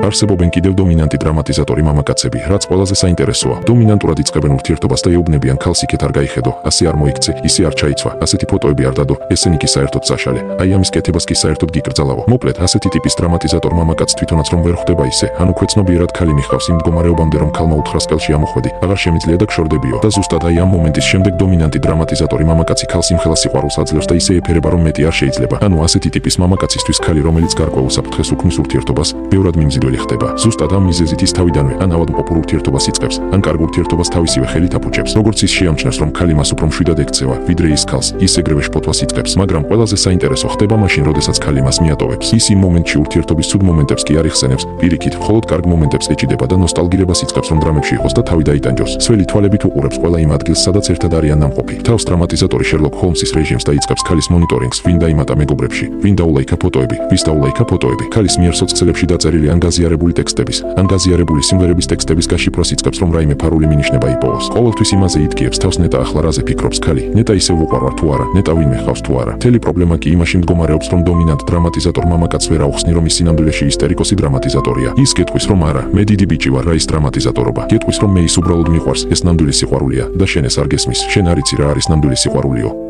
არსებობენ კიდევ დომინანტი დრამატიზატორი მამაკაცები, რაც ყველაზე საინტერესოა. დომინანტურად იწყებენ ურთიერთობას და ეუბნებიან ქალს იქეთ არ გაიხედო, ასე არ მოიქცე, ისე არ ჩაიცვა, ასეთი ფოტოები არ დადო, ესენი კი საერთოდ საშალე. აი ამის კეთებას კი საერთოდ გიკრძალავო. მოკლედ, ასეთი ტიპის დრამატიზატორ მამაკაც თვითონაც რომ ვერ ხვდება ისე, ანუ ქვეცნობიერად ქალი მიხავს იმ მდგომარეობამდე რომ ქალმა უთხრას კელში ამოხვედი, აღარ შემიძლია და გშორდებიო. და ზუსტად აი ამ მომენტის შემდეგ დომინანტი დრამატიზატორი მამაკაცი ქალს იმხელა სიყვარულს აძლევს და ისე ეფერება რომ მეტი არ შეიძლება. ანუ ასეთი ტიპის მამაკაცისთვის ქალი რომელიც გარკვეულ საფრთხეს უქმნის ურთიერთობას, ბევრად მიმზიდველი ხდება. ზუსტად ამ მიზეზით ის თავიდანვე ან ავადმყოფურ ურთიერთობას იწყებს, ან კარგ ურთიერთობას თავისივე ხელით აფუჭებს. როგორც ის შეამჩნევს რომ ქალი მას უფრო მშვიდად ექცევა, ვიდრე ის ქალს, ის ეგრევე შფოთვას იწყებს, მაგრამ ყველაზე საინტერესო ხდება მაშინ, როდესაც ქალი მას მიატოვებს. ის იმ მომენტში ურთიერთობის ცუდ მომენტებს კი არ იხსენებს, პირიქით, მხოლოდ კარგ მომენტებს ეჭიდება და ნოსტალგირებას იწყებს რომ დრამებში იყოს და თავი დაიტანჯოს. სველი თვალებით უყურებს ყველა იმ ადგილს, სადაც ერთად არიან ნამყოფი. თავს დრამატიზატორი შერლოკ ჰოლმსის რეჟიმს და იწყებს ქალის მონიტორინგს, ვინ დაიმატა მეგობრებში, ვინ დაულაიქა ფოტოები, ვის დაულაიქა ფოტოები. ქალის მიერ სოცქსელებში დაწერილი ან გაზიარებული ტექსტების, ან გაზიარებული სიმღერების ტექსტების გაშიფრვას იწყებს რომ რაიმე ფარული მინიშნება იპოვოს. ყოველთვის იმაზე იტკიებს თავს ნეტა ახლა რაზე ფიქრობს ქალი, ნეტა ისევ უყვარვარ თუ არა, ნეტა ვინმე ხავს თუ არა. მთელი პრობლემა კი იმაში მდგომარეობს რომ დომინანტ დრამატიზატორ მამაკაც ვერ აუხსნი რომ ის სინამდვილეში ისტერიკოსი დრამატიზატორია. ის გეტყვის რომ არა, მე დიდი ბიჭი ვარ, რა ის დრამატიზატორობა. გეტყვის რომ მე ის უბრალოდ მიყვარს, ეს ნამდვილი სიყვარულია და შენ ეს არ გესმის, შენ არ იცი რა არის ნამდვილი სიყვარულიო.